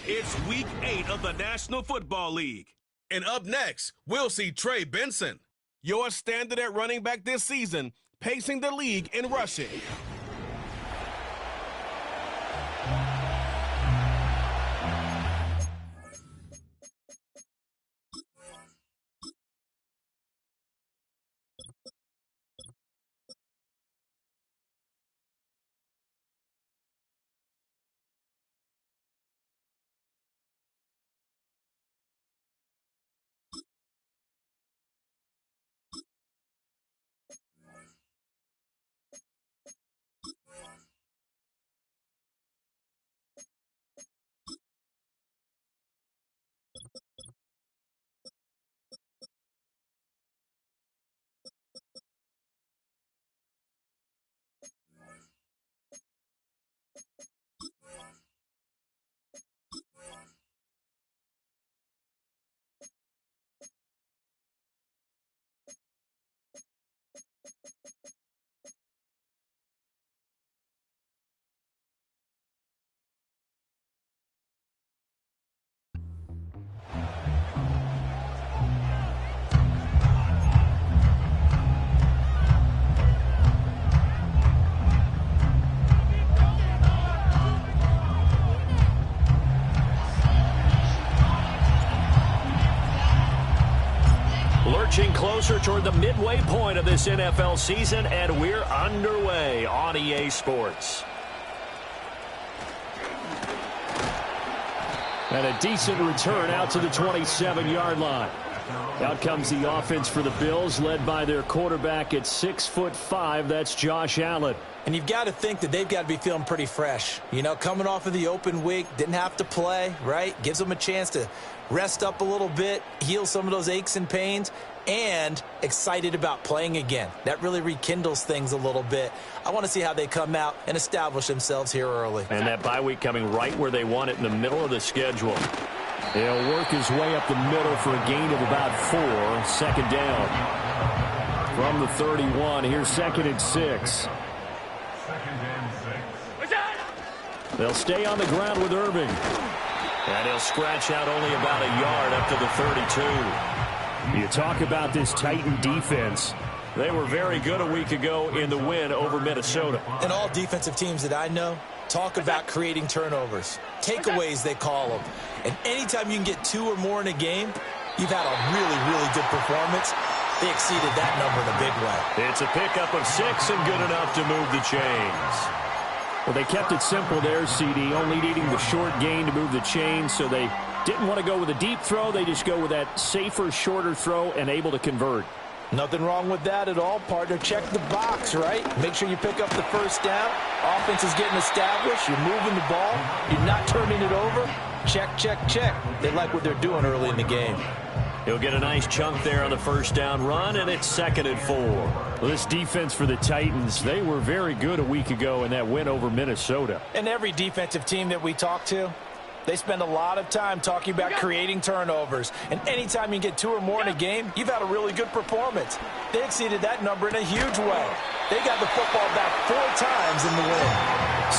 It's Week 8 of the National Football League. And up next, we'll see Trey Benson, Your standard at running back this season, pacing the league in rushing. Lurching closer toward the midway point of this NFL season, and we're underway on EA Sports. And a decent return out to the 27-yard line. Out comes the offense for the Bills, led by their quarterback at 6'5". That's Josh Allen. And you've got to think that they've got to be feeling pretty fresh. You know, coming off of the open week, didn't have to play, right? Gives them a chance to rest up a little bit, heal some of those aches and pains, and excited about playing again. That really rekindles things a little bit. I want to see how they come out and establish themselves here early. And that bye week coming right where they want it, in the middle of the schedule. He'll work his way up the middle for a gain of about 4. Second down. From the 31, here's 2nd and 6. They'll stay on the ground with Irving. And he'll scratch out only about a yard up to the 32. You talk about this Titan defense. They were very good a week ago in the win over Minnesota. And all defensive teams that I know talk about creating turnovers. Takeaways, they call them. And anytime you can get 2 or more in a game, you've had a really, really good performance. They exceeded that number in a big way. It's a pickup of 6 and good enough to move the chains. Well, they kept it simple there, CD, only needing the short gain to move the chains, so they didn't want to go with a deep throw. They just go with that safer, shorter throw and able to convert. Nothing wrong with that at all, partner. Check the box, right? Make sure you pick up the first down. Offense is getting established. You're moving the ball. You're not turning it over. Check, check, check. They like what they're doing early in the game. He'll get a nice chunk there on the first down run, and it's 2nd and 4. Well, this defense for the Titans, they were very good a week ago in that win over Minnesota. And every defensive team that we talk to, they spend a lot of time talking about creating turnovers. And anytime you get 2 or more in a game, you've had a really good performance. They exceeded that number in a huge way. They got the football back 4 times in the win.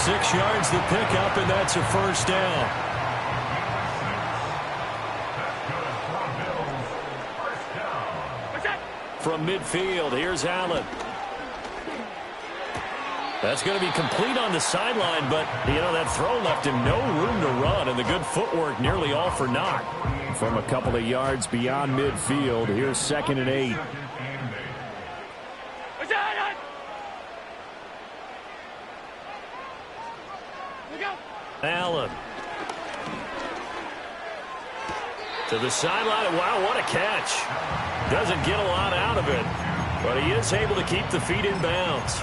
6 yards the pickup, and that's a first down. From midfield, here's Allen. That's going to be complete on the sideline, but, you know, that throw left him no room to run, and the good footwork nearly all for naught. From a couple of yards beyond midfield, here's 2nd and 8. Allen. To the sideline. Wow, what a catch. Doesn't get a lot out of it, but he is able to keep the feet in bounds.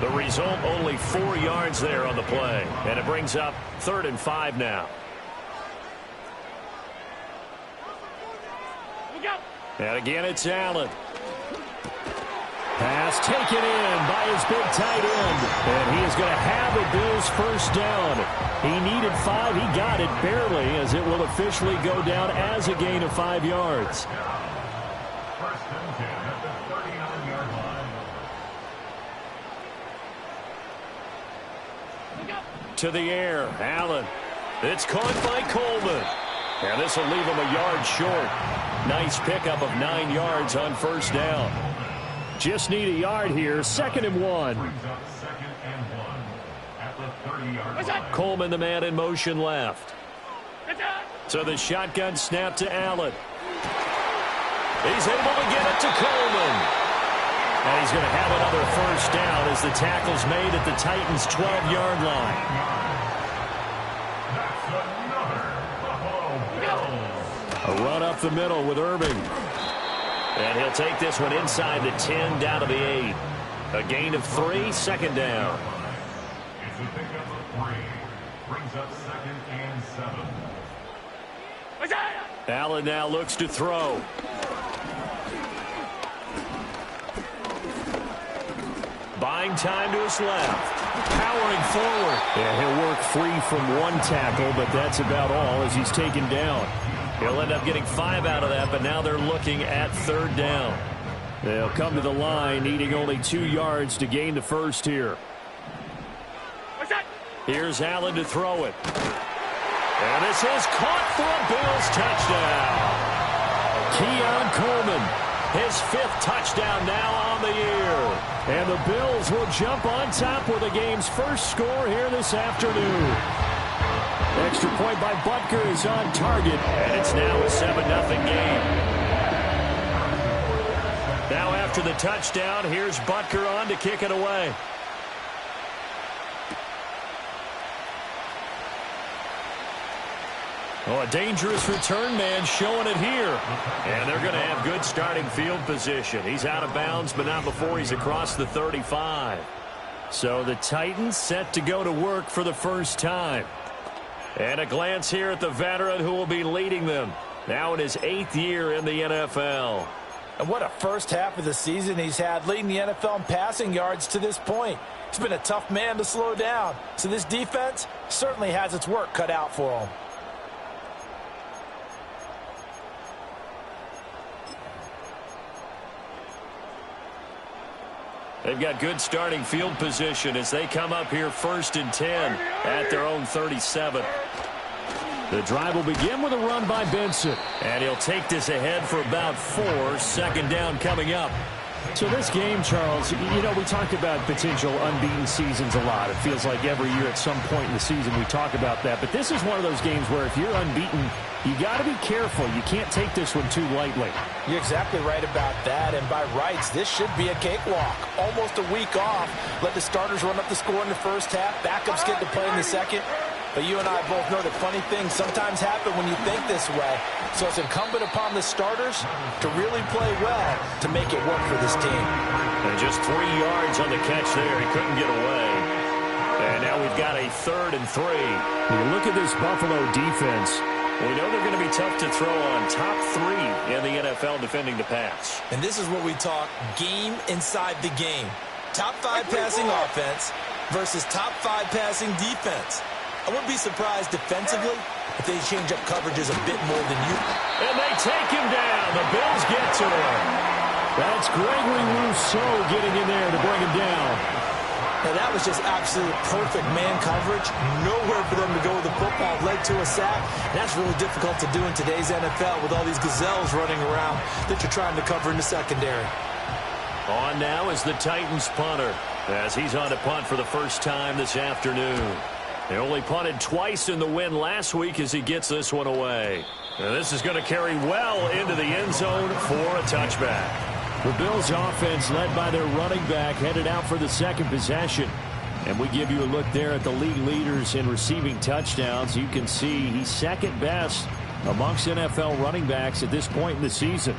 The result, only 4 yards there on the play, and it brings up 3rd and 5 now. And again, it's Allen. Pass taken in by his big tight end, and he is going to have a Bills first down. He needed 5. He got it barely, as it will officially go down as a gain of 5 yards. To the air, Allen. It's caught by Coleman. And this will leave him a yard short. Nice pickup of 9 yards on first down. Just need a yard here. 2nd and 1. Coleman, the man in motion left. So the shotgun snap to Allen. He's able to get it to Coleman. And he's going to have another first down as the tackle's made at the Titans' 12-yard line. A run up the middle with Irving. And he'll take this one inside the 10 down to the 8. A gain of 3, 2nd down. It's a pickup of 3. Brings up 2nd and 7. Allen now looks to throw. Buying time to his left. Powering forward. And he'll work free from 1 tackle, but that's about all as he's taken down. He'll end up getting 5 out of that, but now they're looking at 3rd down. They'll come to the line, needing only 2 yards to gain the first here. Here's Allen to throw it. And this is caught for a Bills touchdown. Keon Coleman, his 5th touchdown now on the year. And the Bills will jump on top with the game's first score here this afternoon. Extra point by Butker is on target, and it's now a 7-0 game. Now after the touchdown, here's Butker on to kick it away. Oh, a dangerous return man showing it here. And they're going to have good starting field position. He's out of bounds, but not before he's across the 35. So the Titans set to go to work for the first time. And a glance here at the veteran who will be leading them. Now in his 8th year in the NFL. And what a first half of the season he's had, leading the NFL in passing yards to this point. He's been a tough man to slow down. So this defense certainly has its work cut out for him. They've got good starting field position as they come up here 1st and 10 at their own 37. The drive will begin with a run by Benson. And he'll take this ahead for about 4. 2nd down coming up. So this game, Charles, you know, we talk about potential unbeaten seasons a lot. It feels like every year at some point in the season we talk about that. But this is one of those games where if you're unbeaten, you got to be careful. You can't take this one too lightly. You're exactly right about that. And by rights, this should be a cakewalk. Almost a week off. Let the starters run up the score in the first half. Backups get to play in the second. But you and I both know that funny things sometimes happen when you think this way. So it's incumbent upon the starters to really play well to make it work for this team. And just 3 yards on the catch there. He couldn't get away. And now we've got a 3rd and 3. You look at this Buffalo defense. We know they're going to be tough to throw on. Top 3 in the NFL defending the pass. And this is what we talk game inside the game. Top 5 passing offense versus top 5 passing defense. I wouldn't be surprised defensively if they change up coverages a bit more than you. And they take him down. The Bills get to him. That's Gregory Rousseau getting in there to bring him down. Now that was just absolute perfect man coverage. Nowhere for them to go with the football. Led to a sack. And that's really difficult to do in today's NFL with all these gazelles running around that you're trying to cover in the secondary. On now is the Titans punter as he's on to punt for the first time this afternoon. They only punted twice in the win last week as he gets this one away. And this is going to carry well into the end zone for a touchback. The Bills offense led by their running back headed out for the 2nd possession. And we give you a look there at the league leaders in receiving touchdowns. You can see he's 2nd best amongst NFL running backs at this point in the season.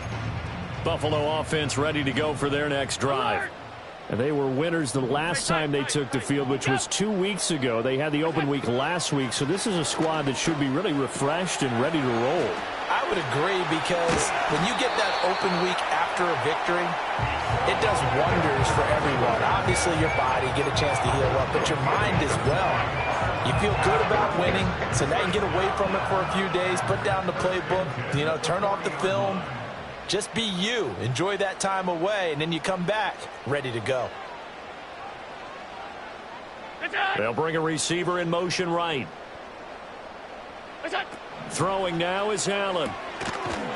Buffalo offense ready to go for their next drive. And they were winners the last time they took the field, which was 2 weeks ago. They had the open week last week, so this is a squad that should be really refreshed and ready to roll. I would agree because when you get that open week after a victory, it does wonders for everyone. Obviously, your body, get a chance to heal up, but your mind as well. You feel good about winning, so now you can get away from it for a few days, put down the playbook, you know, turn off the film. Just be you. Enjoy that time away, and then you come back ready to go. They'll bring a receiver in motion right. Throwing now is Allen.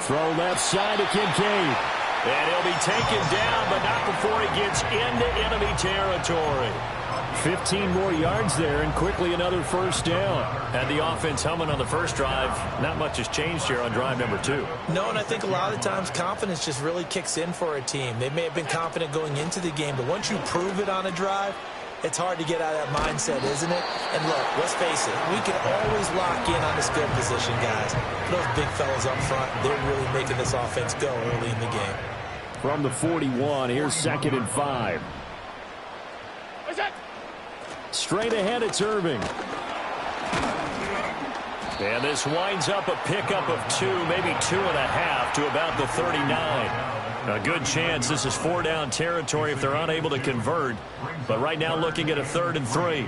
Throw left side to Kincaid. And he'll be taken down, but not before he gets into enemy territory. 15 more yards there, and quickly another first down. Had the offense humming on the first drive. Not much has changed here on drive number 2. No, and I think a lot of the times confidence just really kicks in for a team. They may have been confident going into the game, but once you prove it on a drive, it's hard to get out of that mindset, isn't it? And look, let's face it, we can always lock in on this field position, guys. Those big fellas up front, they're really making this offense go early in the game. From the 41, here's 2nd and 5. Straight ahead, it's Irving. And this winds up a pickup of 2, maybe 2.5 to about the 39. A good chance this is 4-down territory if they're unable to convert. But right now looking at a 3rd and 3.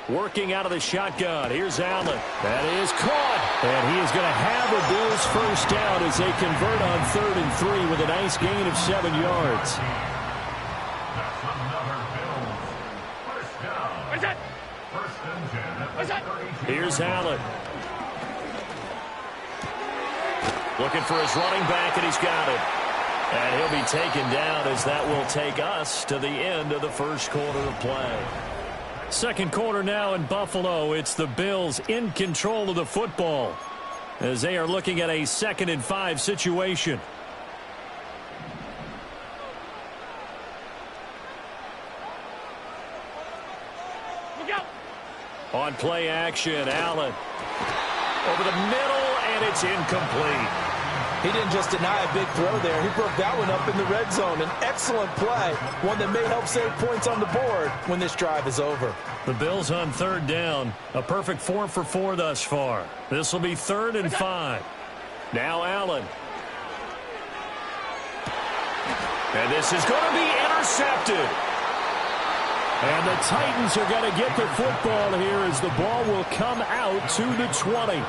Working out of the shotgun. Here's Allen. That is caught. And he is going to have a Bills first down as they convert on 3rd and 3 with a nice gain of 7 yards. Here's Allen. Looking for his running back, and he's got it. And he'll be taken down as that will take us to the end of the first quarter of play. Second quarter now in Buffalo. It's the Bills in control of the football as they are looking at a 2nd and 5 situation. On play action, Allen over the middle, and it's incomplete. He didn't just deny a big throw there. He broke that one up in the red zone. An excellent play, one that may help save points on the board when this drive is over. The Bills on 3rd down. A perfect 4 for 4 thus far. This will be 3rd and 5. Now Allen. And this is going to be intercepted. And the Titans are going to get the football here as the ball will come out to the 20.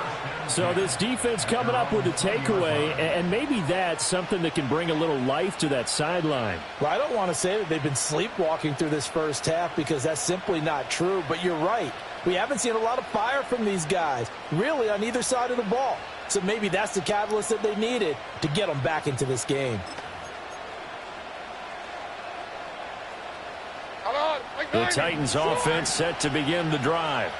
So this defense coming up with a takeaway, and maybe that's something that can bring a little life to that sideline. Well, I don't want to say that they've been sleepwalking through this first half because that's simply not true, but you're right. We haven't seen a lot of fire from these guys, really on either side of the ball. So maybe that's the catalyst that they needed to get them back into this game. The Titans offense set to begin the drive.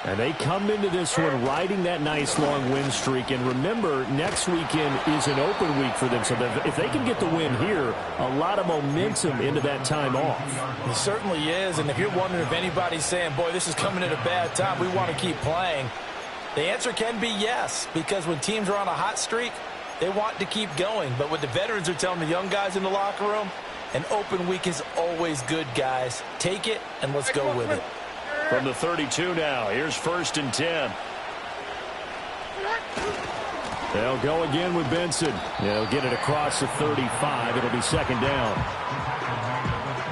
And they come into this one riding that nice long win streak. And remember, next weekend is an open week for them. So if they can get the win here, a lot of momentum into that time off. It certainly is. And if you're wondering if anybody's saying, boy, this is coming at a bad time, we want to keep playing, the answer can be yes. Because when teams are on a hot streak, they want to keep going. But what the veterans are telling the young guys in the locker room, an open week is always good, guys. Take it, and let's go with it. From the 32 now, here's 1st and 10. They'll go again with Benson. They'll get it across the 35. It'll be 2nd down.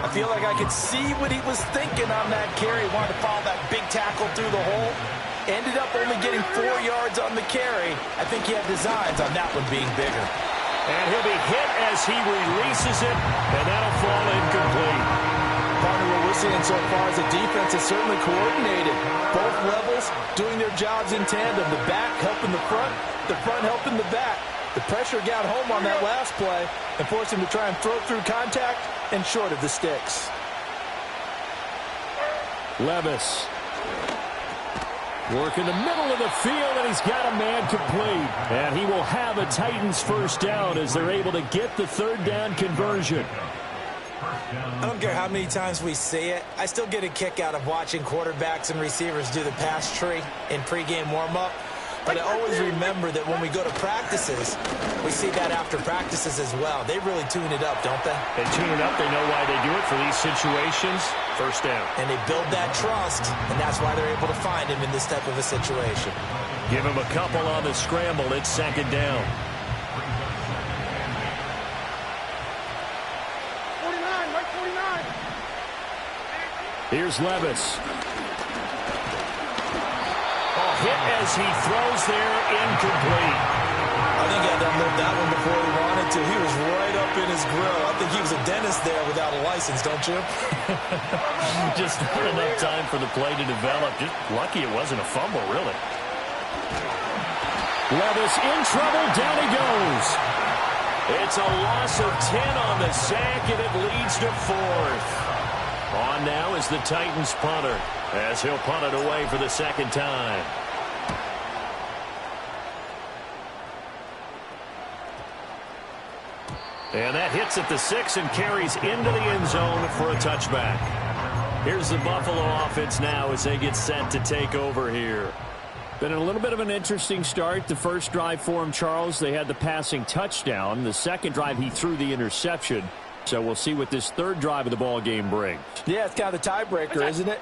I feel like I could see what he was thinking on that carry. He wanted to follow that big tackle through the hole. Ended up only getting 4 yards on the carry. I think he had designs on that one being bigger. And he'll be hit as he releases it, and that'll fall incomplete. Partner, what we're seeing so far is the defense is certainly coordinated. Both levels doing their jobs in tandem. The back helping the front helping the back. The pressure got home on that last play and forced him to try and throw through contact and short of the sticks. Levis. Work in the middle of the field, and he's got a man complete. And he will have a Titans first down as they're able to get the 3rd down conversion. I don't care how many times we see it. I still get a kick out of watching quarterbacks and receivers do the pass tree in pregame warm-up. But I always remember that when we go to practices, we see that after practices as well. They really tune it up, don't they? They tune it up. They know why they do it for these situations. First down. And they build that trust, and that's why they're able to find him in this type of a situation. Give him a couple on the scramble. It's 2nd down. 49, right 49. Here's Levis. Hit as he throws there, incomplete. I think he had to move that one before he wanted to. He was right up in his grill. I think he was a dentist there without a license, don't you? Just not enough time for the play to develop. Just lucky it wasn't a fumble, really. Levis in trouble. Down he goes. It's a loss of 10 on the sack, and it leads to 4th. On now is the Titans punter, as he'll punt it away for the second time. And that hits at the 6 and carries into the end zone for a touchback. Here's the Buffalo offense now as they get set to take over here. Been a little bit of an interesting start. The first drive for him, Charles, they had the passing touchdown. The second drive, he threw the interception. So we'll see what this third drive of the ball game brings. Yeah, it's kind of the tiebreaker, isn't it?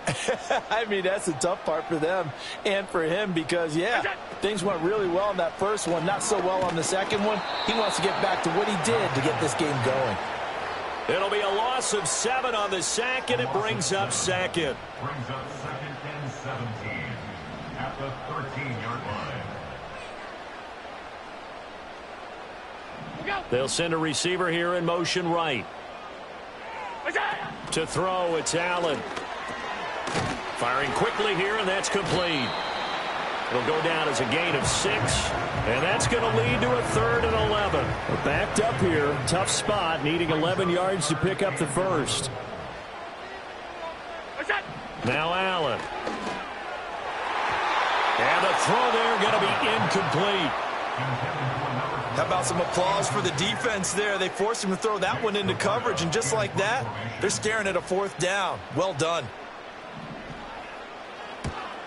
I mean, that's the tough part for them and for him because, yeah, things went really well in that first one, not so well on the second one. He wants to get back to what he did to get this game going. It'll be a loss of 7 on the sack, and it brings up second. Brings up 2nd and 17 at the 13-yard line. They'll send a receiver here in motion right. To throw, it's Allen. Firing quickly here, and that's complete. It'll go down as a gain of 6, and that's going to lead to a 3rd and 11. We're backed up here. Tough spot, needing 11 yards to pick up the first. Now Allen. And the throw there going to be incomplete. How about some applause for the defense there? They forced him to throw that one into coverage, and just like that, they're staring at a 4th down. Well done.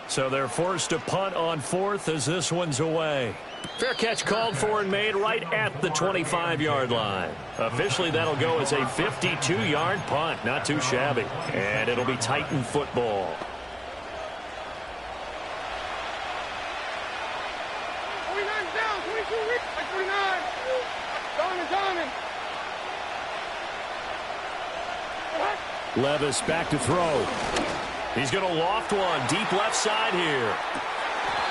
So they're forced to punt on 4th as this one's away. Fair catch called for and made right at the 25-yard line. Officially, that'll go as a 52-yard punt. Not too shabby. And it'll be Titan football. Levis back to throw. He's going to loft one deep left side here.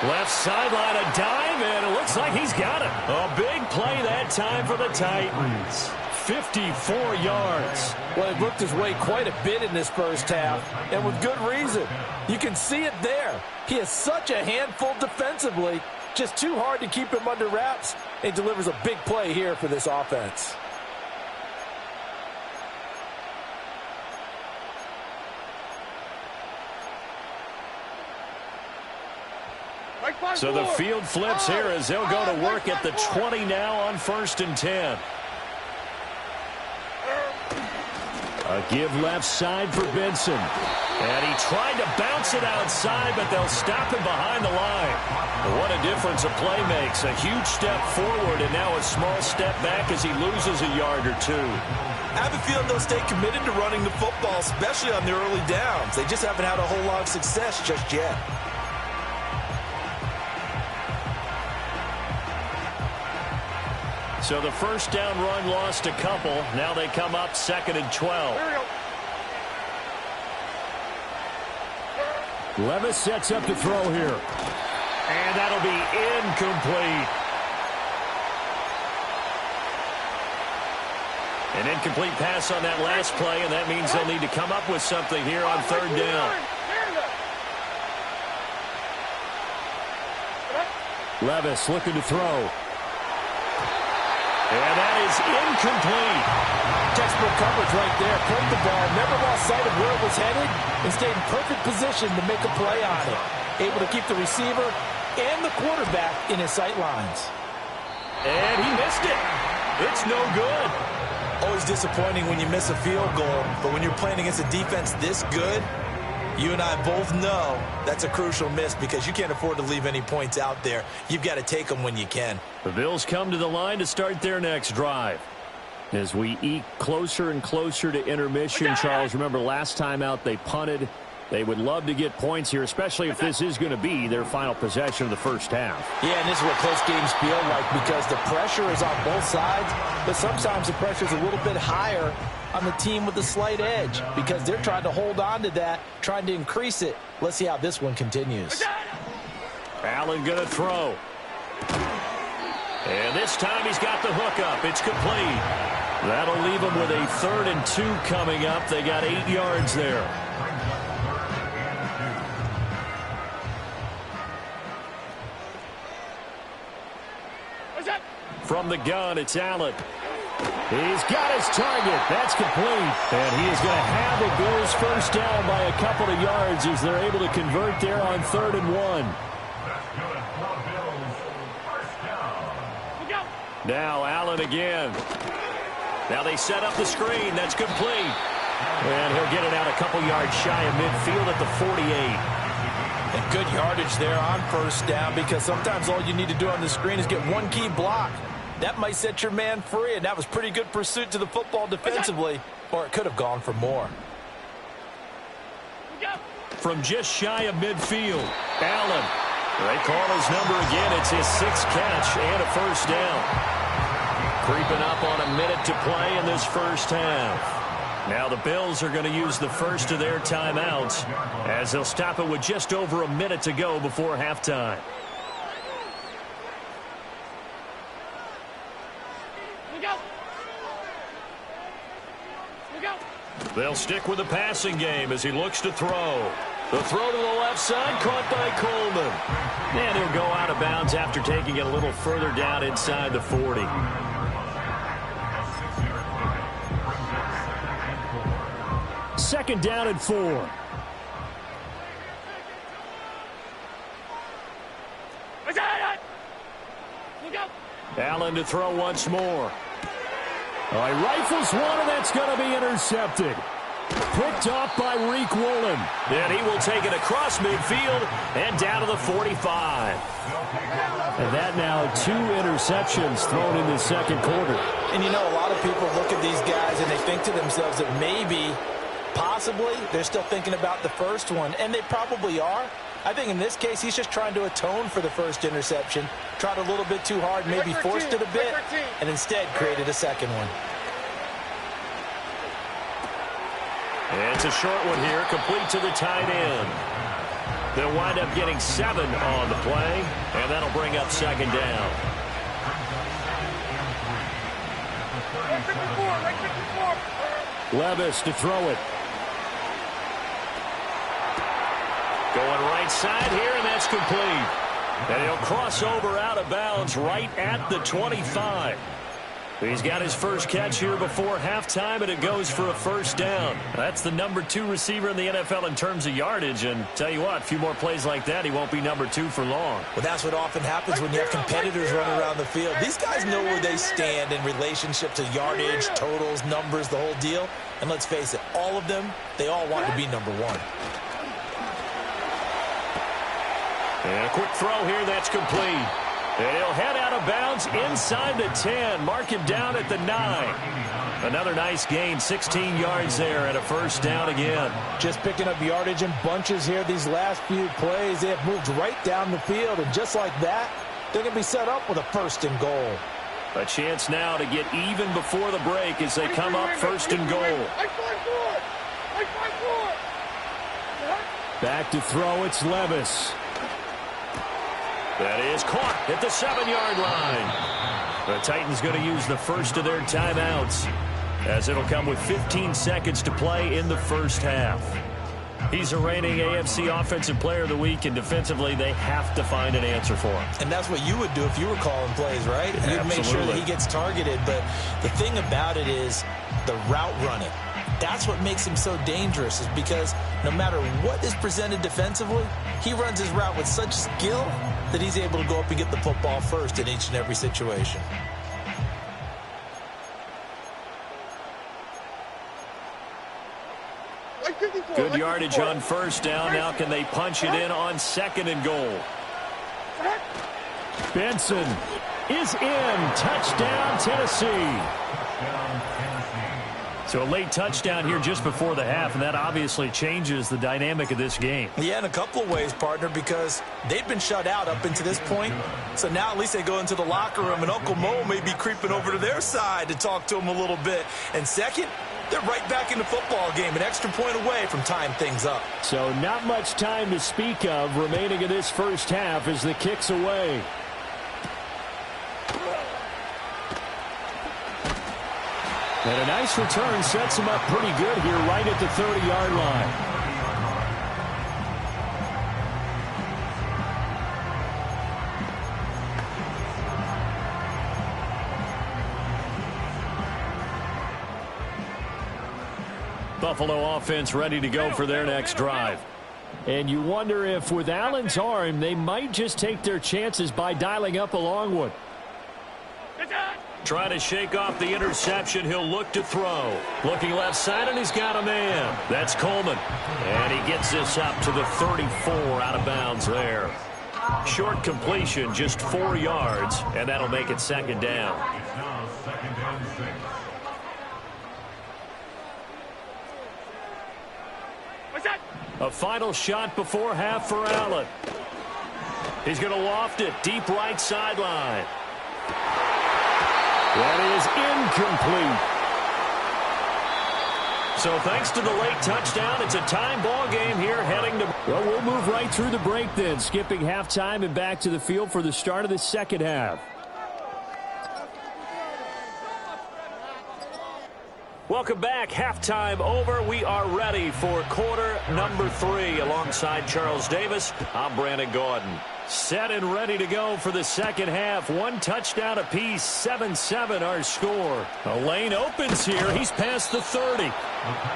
Left sideline, a dive, and it looks like he's got it. A big play that time for the Titans. 54 yards. Well, he worked his way quite a bit in this first half, and with good reason. You can see it there. He is such a handful defensively. Just too hard to keep him under wraps, and delivers a big play here for this offense. So the field flips here as they'll go to work at the 20 now on 1st and 10. A give left side for Benson. And he tried to bounce it outside, but they'll stop him behind the line. What a difference a play makes. A huge step forward and now a small step back as he loses a yard or 2. I have a feeling they'll stay committed to running the football, especially on the early downs. They just haven't had a whole lot of success just yet. So the first down run lost a couple. Now they come up 2nd and 12. Levis sets up to throw here. And that'll be incomplete. An incomplete pass on that last play, and that means they'll need to come up with something here on 3rd down. Levis looking to throw. And that is incomplete. Textbook coverage right there. Played the ball, never lost sight of where it was headed, and stayed in perfect position to make a play on it. Able to keep the receiver and the quarterback in his sight lines. And he missed it. It's no good. Always disappointing when you miss a field goal, but when you're playing against a defense this good, you and I both know that's a crucial miss because you can't afford to leave any points out there. You've got to take them when you can. The Bills come to the line to start their next drive. As we eke closer and closer to intermission, Charles, remember last time out they punted. They would love to get points here, especially if this is going to be their final possession of the first half. Yeah, and this is what close games feel like because the pressure is on both sides, but sometimes the pressure is a little bit higher on the team with the slight edge because they're trying to hold on to that, trying to increase it. Let's see how this one continues. Allen going to throw. And this time he's got the hook up. It's complete. That'll leave them with a 3rd and 2 coming up. They got 8 yards there. From the gun, it's Allen. He's got his target. That's complete. And he is going to have the Bills first down by a couple of yards as they're able to convert there on 3rd and 1. That's good for Bills. First down. Now Allen again. Now they set up the screen. That's complete. And he'll get it out a couple yards shy of midfield at the 48. And good yardage there on first down, because sometimes all you need to do on the screen is get one key block. That might set your man free, and that was pretty good pursuit to the football defensively, or it could have gone for more. From just shy of midfield, Allen. They call his number again. It's his 6th catch and a first down. Creeping up on a minute to play in this first half. Now the Bills are going to use the first of their timeouts as they'll stop it with just over a minute to go before halftime. They'll stick with the passing game as he looks to throw. The throw to the left side, caught by Coleman. And he'll go out of bounds after taking it a little further down inside the 40. Second down and 4. Allen to throw once more. He rifles one, and that's going to be intercepted. Picked off by Reek Woolen. And he will take it across midfield and down to the 45. And that now 2 interceptions thrown in the second quarter. And you know, a lot of people look at these guys and they think to themselves that maybe, possibly, they're still thinking about the first one, and they probably are. I think in this case, he's just trying to atone for the first interception, tried a little bit too hard, maybe forced it a bit, and instead created a second one. And it's a short one here, complete to the tight end. They'll wind up getting 7 on the play, and that'll bring up second down. Levis to throw it. Going right side here, and that's complete. And he'll cross over out of bounds right at the 25. He's got his first catch here before halftime, and it goes for a first down. That's the number 2 receiver in the NFL in terms of yardage, and tell you what, a few more plays like that, he won't be number 2 for long. Well, that's what often happens when you have competitors running around the field. These guys know where they stand in relationship to yardage, totals, numbers, the whole deal. And let's face it, all of them, they all want to be number 1. And a quick throw here, that's complete. And he'll head out of bounds inside the 10. Mark him down at the 9. Another nice gain, 16 yards there, and a first down again. Just picking up yardage in bunches here these last few plays. They have moved right down the field, and just like that, they're going to be set up with a first and goal. A chance now to get even before the break as they come up first and goal. Back to throw, it's Levis. That is caught at the 7-yard line. The Titans going to use the first of their timeouts as it'll come with 15 seconds to play in the first half. He's a reigning AFC Offensive Player of the Week, and defensively they have to find an answer for him. And that's what you would do if you were calling plays, right? You'd make sure that he gets targeted. But the thing about it is the route running. That's what makes him so dangerous, is because no matter what is presented defensively, he runs his route with such skill that he's able to go up and get the football first in each and every situation. Good yardage on first down. Now can they punch it in on second and goal? Benson is in. Touchdown, Tennessee. So a late touchdown here just before the half, and that obviously changes the dynamic of this game. Yeah, in a couple of ways, partner, because they've been shut out up until this point. So now at least they go into the locker room, and Uncle Mo may be creeping over to their side to talk to them a little bit. And second, they're right back in the football game, an extra point away from tying things up. So not much time to speak of remaining in this first half as the kick's away. And a nice return sets him up pretty good here right at the 30-yard line. Buffalo offense ready to go for their next drive. And you wonder if with Allen's arm, they might just take their chances by dialing up a long one. Trying to shake off the interception. He'll look to throw. Looking left side, and he's got a man. That's Coleman. And he gets this up to the 34 out of bounds there. Short completion, just 4 yards, and that'll make it second down. It's now 2nd and 6. A final shot before half for Allen. He's going to loft it deep right sideline. That is incomplete. So thanks to the late touchdown, it's a time ball game here heading to... Well, we'll move right through the break then, skipping halftime and back to the field for the start of the second half. Welcome back. Halftime over. We are ready for quarter number 3. Alongside Charles Davis, I'm Brandon Gordon. Set and ready to go for the second half. 1 touchdown apiece, 7-7 our score. A lane opens here. He's past the 30. Now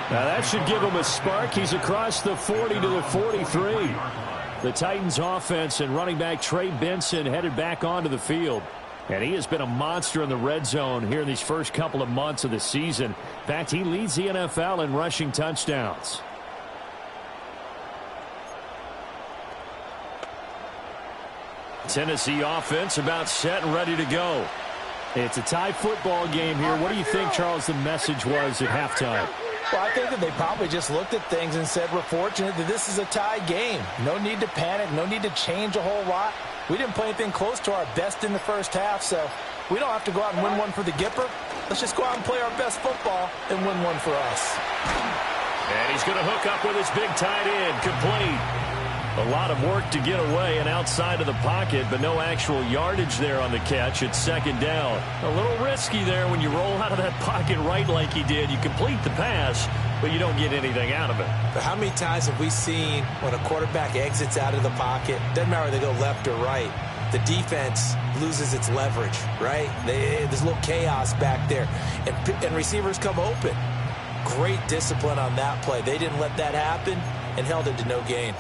that should give him a spark. He's across the 40 to the 43. The Titans offense and running back Trey Benson headed back onto the field. And he has been a monster in the red zone here in these first couple of months of the season. In fact, he leads the NFL in rushing touchdowns. Tennessee offense about set and ready to go. It's a tie football game here. What do you think, Charles, the message was at halftime? Well, I think that they probably just looked at things and said, we're fortunate that this is a tie game. No need to panic. No need to change a whole lot. We didn't play anything close to our best in the first half, so we don't have to go out and win one for the Gipper. Let's just go out and play our best football and win one for us. And he's going to hook up with his big tight end. Complete. A lot of work to get away and outside of the pocket, but no actual yardage there on the catch. It's second down. A little risky there when you roll out of that pocket right like he did. You complete the pass, but you don't get anything out of it. But how many times have we seen when a quarterback exits out of the pocket, doesn't matter whether they go left or right, the defense loses its leverage, right? There's a little chaos back there, and receivers come open. Great discipline on that play. They didn't let that happen and held it to no gain.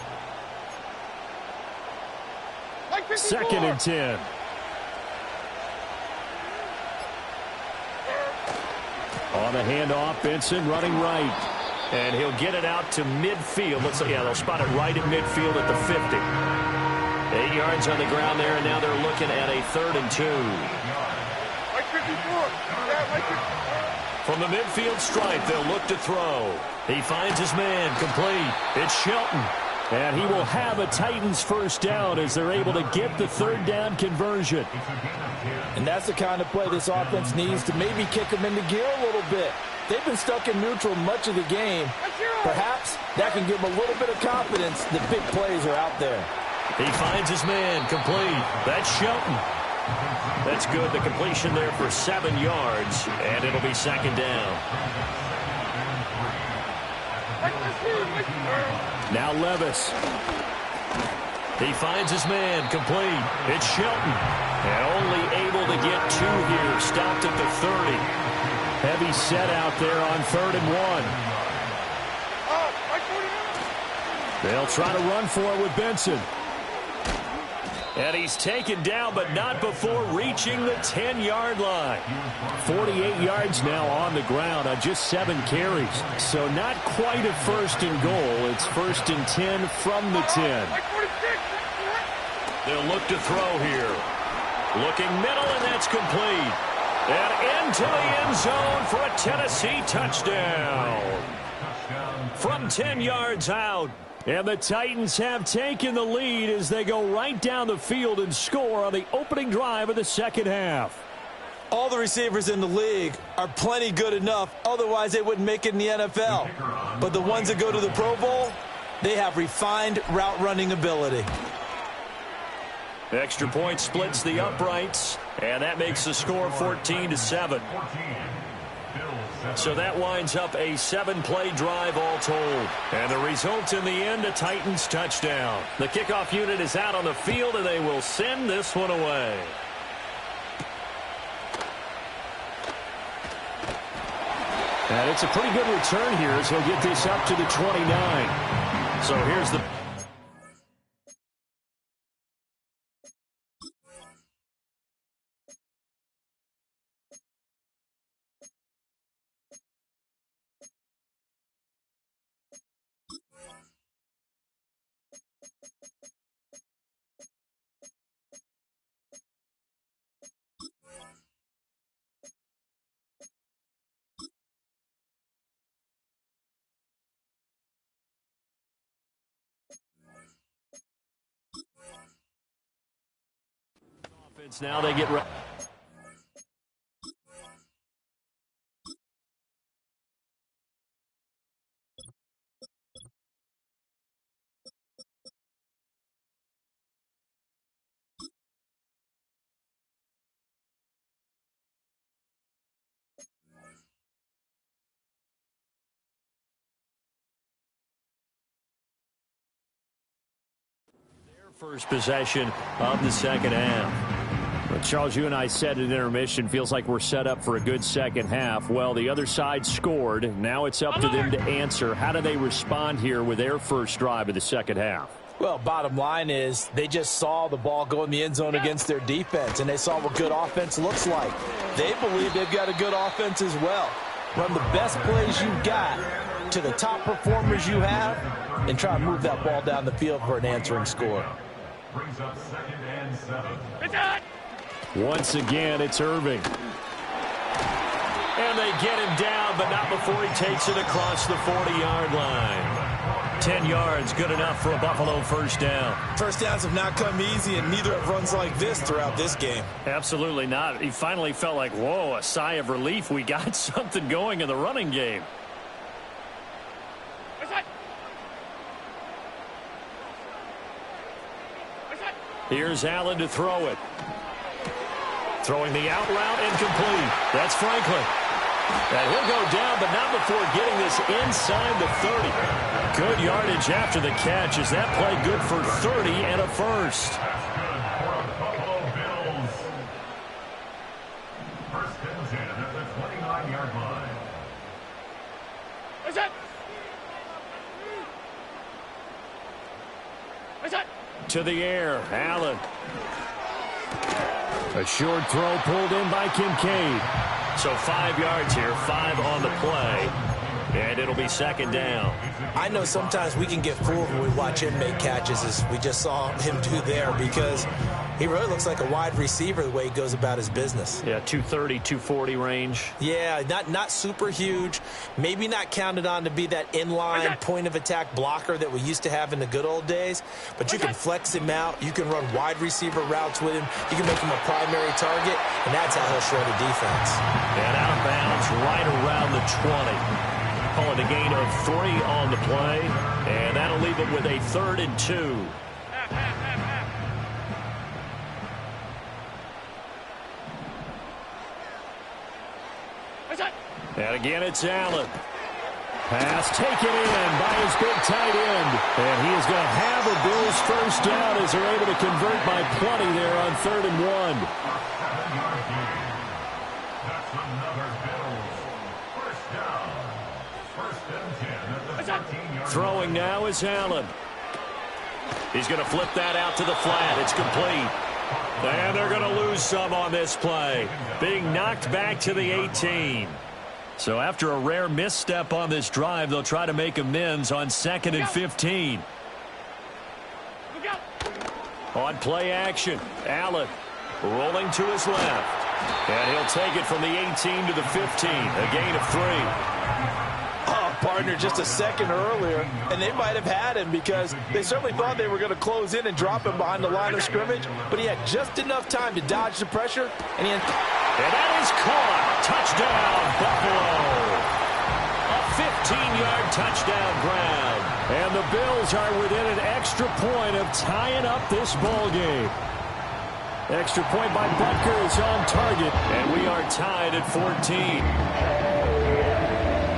2nd and 10. On the handoff, Benson running right. And he'll get it out to midfield. They'll spot it right at midfield at the 50. 8 yards on the ground there, and now they're looking at a 3rd and 2. From the midfield stripe, they'll look to throw. He finds his man, complete. It's Shelton. And he will have a Titans first down as they're able to get the 3rd down conversion. And that's the kind of play this offense needs to maybe kick them into gear a little bit. They've been stuck in neutral much of the game. Perhaps that can give them a little bit of confidence that big plays are out there. He finds his man, complete. That's Shelton. That's good. The completion there for 7 yards, and it'll be second down. Now Levis. He finds his man, complete. It's Shelton. And only able to get 2 here. Stopped at the 30. Heavy set out there on 3rd and 1. They'll try to run for it with Benson. And he's taken down, but not before reaching the 10-yard line. 48 yards now on the ground on just 7 carries. So not quite a 1st and goal. It's 1st and 10 from the 10. They'll look to throw here. Looking middle, and that's complete. And into the end zone for a Tennessee touchdown. From 10 yards out. And the Titans have taken the lead as they go right down the field and score on the opening drive of the second half. All the receivers in the league are plenty good enough, otherwise they wouldn't make it in the NFL. But the ones that go to the Pro Bowl, they have refined route running ability. Extra point splits the uprights, and that makes the score 14-7. So that winds up a 7-play drive all told. And the result in the end, a Titans touchdown. The kickoff unit is out on the field, and they will send this one away. And it's a pretty good return here as he'll get this up to the 29. So here's the... Now they get ready. First possession of the second half. Well, Charles, you and I said at intermission, feels like we're set up for a good second half. Well, the other side scored. Now it's up to them to answer. How do they respond here with their first drive of the second half? Well, bottom line is they just saw the ball go in the end zone against their defense, and they saw what good offense looks like. They believe they've got a good offense as well. Run the best plays you've got to the top performers you have, and try to move that ball down the field for an answering score. Brings up 2nd and 7. Once again, it's Irving. And they get him down, but not before he takes it across the 40-yard line. 10 yards, good enough for a Buffalo first down. First downs have not come easy, and neither have runs like this throughout this game. Absolutely not. He finally felt like, whoa, a sigh of relief. We got something going in the running game. Here's Allen to throw it. Throwing the out route incomplete. That's Franklin. And he'll go down, but not before getting this inside the 30. Good yardage after the catch. Is that play good for 30 and a first? That's good for the Buffalo Bills. First and 10 at the 29-yard line. To the air, Allen. A short throw pulled in by Kincaid. So 5 yards here, 5 on the play. And it'll be second down. I know sometimes we can get fooled when we watch him make catches, as we just saw him do there, because he really looks like a wide receiver the way he goes about his business. Yeah, 230, 240 range. Yeah, not super huge. Maybe not counted on to be that inline point-of-attack blocker that we used to have in the good old days. But you can flex him out. You can run wide receiver routes with him. You can make him a primary target, and that's how he'll shred a defense. And out of bounds right around the 20. Call it a gain of 3 on the play. And that'll leave it with a 3rd and 2. And again, it's Allen. Pass taken in by his big tight end. And he is going to have a Bills first down as they're able to convert by plenty there on 3rd and 1. That's another Bills first down. First and 10 at the 15-yard line. Throwing now is Allen. He's going to flip that out to the flat. It's complete. And they're going to lose some on this play. Being knocked back to the 18. So after a rare misstep on this drive, they'll try to make amends on 2nd and 15. On play action, Allen rolling to his left. And he'll take it from the 18 to the 15, a gain of 3. Oh, partner, just a second earlier, and they might have had him because they certainly thought they were going to close in and drop him behind the line of scrimmage, but he had just enough time to dodge the pressure, and he had... And that is caught. Touchdown, Buffalo. A 15-yard touchdown grab. And the Bills are within an extra point of tying up this ball game. Extra point by Butker is on target, and we are tied at 14.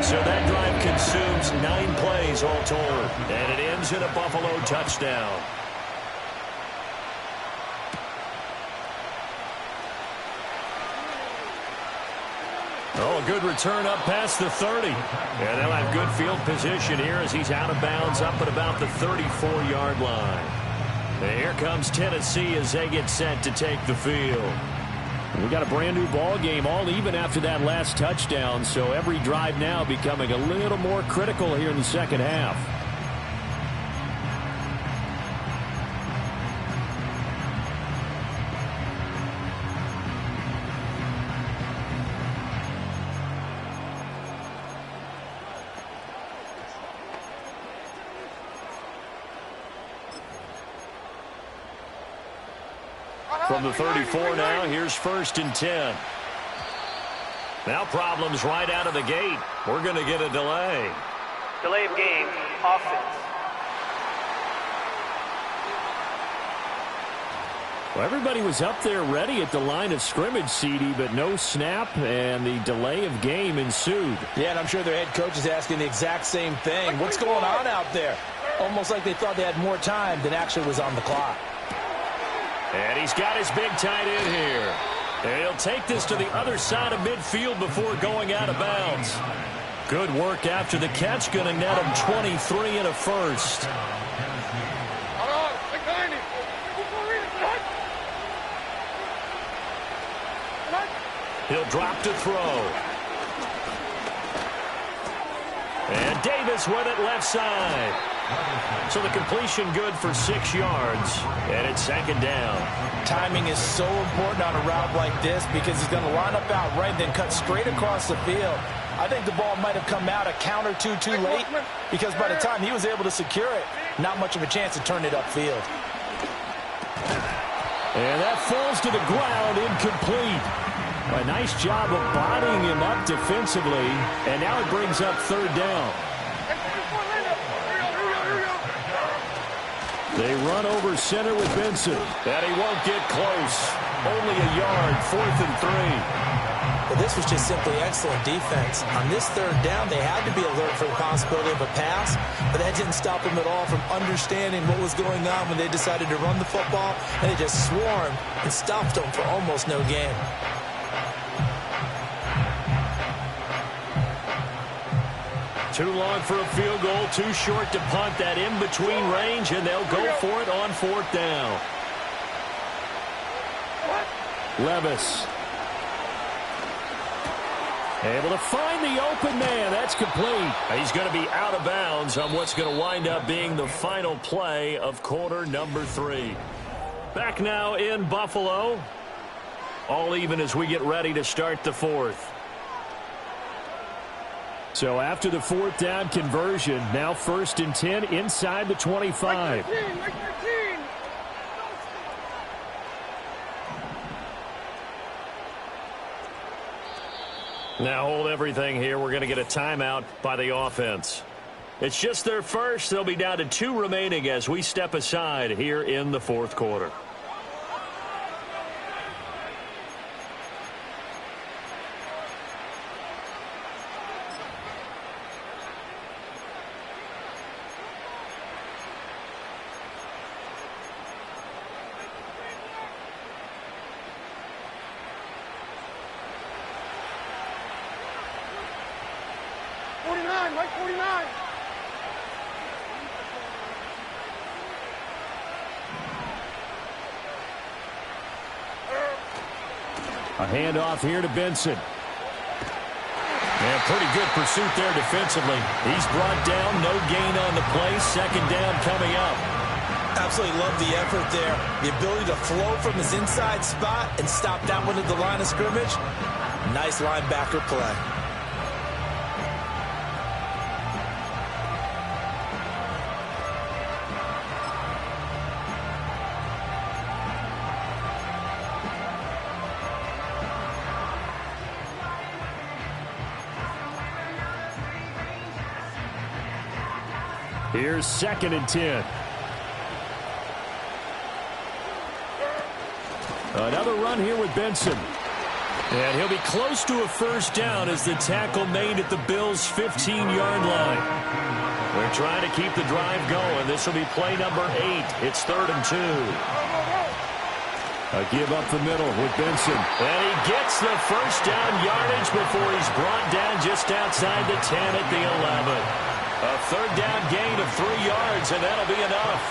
So that drive consumes 9 plays all told, and it ends in a Buffalo touchdown. Oh, a good return up past the 30. And they'll have good field position here as he's out of bounds up at about the 34-yard line. And here comes Tennessee as they get set to take the field. We got a brand new ball game, all even after that last touchdown, so every drive now becoming a little more critical here in the second half. From the 34 now, here's 1st and 10. Now problems right out of the gate. We're going to get a delay. Delay of game, offense. Well, everybody was up there ready at the line of scrimmage, CD, but no snap, and the delay of game ensued. Yeah, and I'm sure their head coach is asking the exact same thing. What's going on out there? Almost like they thought they had more time than actually was on the clock. And he's got his big tight end here. And he'll take this to the other side of midfield before going out of bounds. Good work after the catch. Going to net him 23 and a first. He'll drop to throw. And Davis with it left side. So the completion good for 6 yards, and it's 2nd down. Timing is so important on a route like this because he's going to line up out right, then cut straight across the field. I think the ball might have come out a count or two too late because by the time he was able to secure it, not much of a chance to turn it upfield. And that falls to the ground, incomplete. A nice job of bodying him up defensively, and now it brings up 3rd down. They run over center with Benson. And he won't get close. Only a yard, 4th and 3. Well, this was just simply excellent defense. On this 3rd down, they had to be alert for the possibility of a pass, but that didn't stop them at all from understanding what was going on when they decided to run the football, and they just swarmed and stopped them for almost no gain. Too long for a field goal, too short to punt. That in-between range, and they'll go for it on 4th down. Levis. Able to find the open man. That's complete. He's going to be out of bounds on what's going to wind up being the final play of quarter number 3. Back now in Buffalo. All even as we get ready to start the 4th. So after the 4th down conversion, now 1st and 10 inside the 25. Now hold everything here. We're going to get a timeout by the offense. It's just their first. They'll be down to 2 remaining as we step aside here in the 4th quarter. A handoff here to Benson. And pretty good pursuit there defensively. He's brought down, no gain on the play. 2nd down coming up. Absolutely love the effort there. The ability to flow from his inside spot and stop that one at the line of scrimmage. Nice linebacker play. Here's 2nd and 10. Another run here with Benson. And he'll be close to a 1st down as the tackle made at the Bills' 15-yard line. They're trying to keep the drive going. This will be play number 8. It's 3rd and 2. A give up the middle with Benson. And he gets the first down yardage before he's brought down just outside the 10 at the 11. A third down gain of 3 yards, and that'll be enough.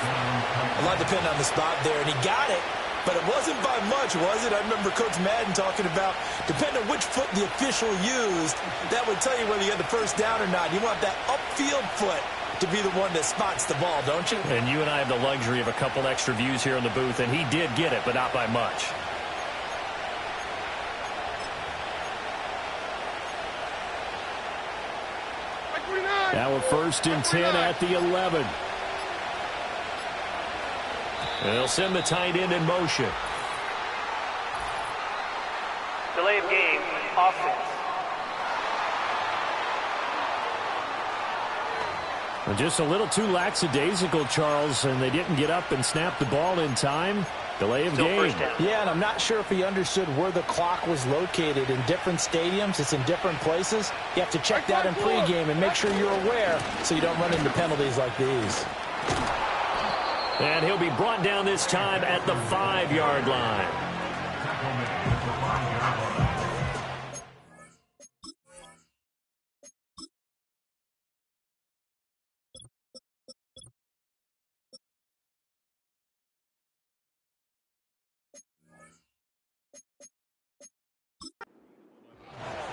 A lot depended on the spot there, and he got it. But it wasn't by much, was it? I remember Coach Madden talking about, depending on which foot the official used, that would tell you whether you had the first down or not. You want that upfield foot to be the one that spots the ball, don't you? And you and I have the luxury of a couple extra views here in the booth, and he did get it, but not by much. Now a 1st and 10 at the 11. They'll send the tight end in motion. Delay of game, offense. Just a little too lackadaisical, Charles, and they didn't get up and snap the ball in time. Delay of game. Yeah, and I'm not sure if he understood where the clock was located. In different stadiums, it's in different places. You have to check that in pregame and make sure you're aware so you don't run into penalties like these. And he'll be brought down this time at the 5-yard line.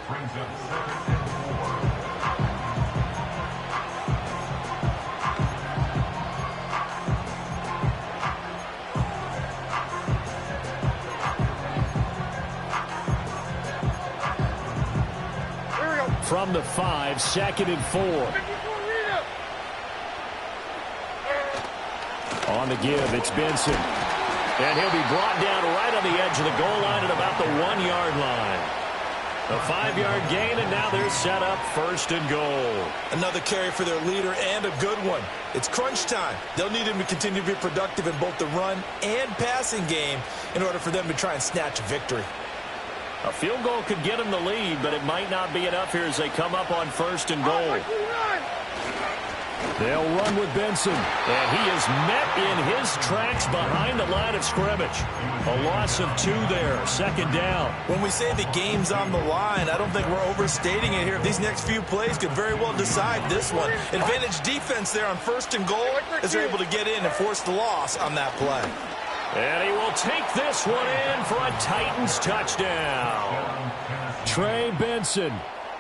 Brings up 2nd and 4. From the 5, 2nd and 4. On the give, it's Benson. And he'll be brought down right on the edge of the goal line at about the 1-yard line. A 5-yard gain, and now they're set up 1st and goal. Another carry for their leader, and a good one. It's crunch time. They'll need him to continue to be productive in both the run and passing game in order for them to try and snatch a victory. A field goal could get them the lead, but it might not be enough here as they come up on 1st and goal. They'll run with Benson. And he is met in his tracks behind the line of scrimmage. A loss of 2 there, 2nd down. When we say the game's on the line, I don't think we're overstating it here. These next few plays could very well decide this one. Advantage defense there on 1st and goal as they're able to get in and force the loss on that play. And he will take this one in for a Titans touchdown. Trey Benson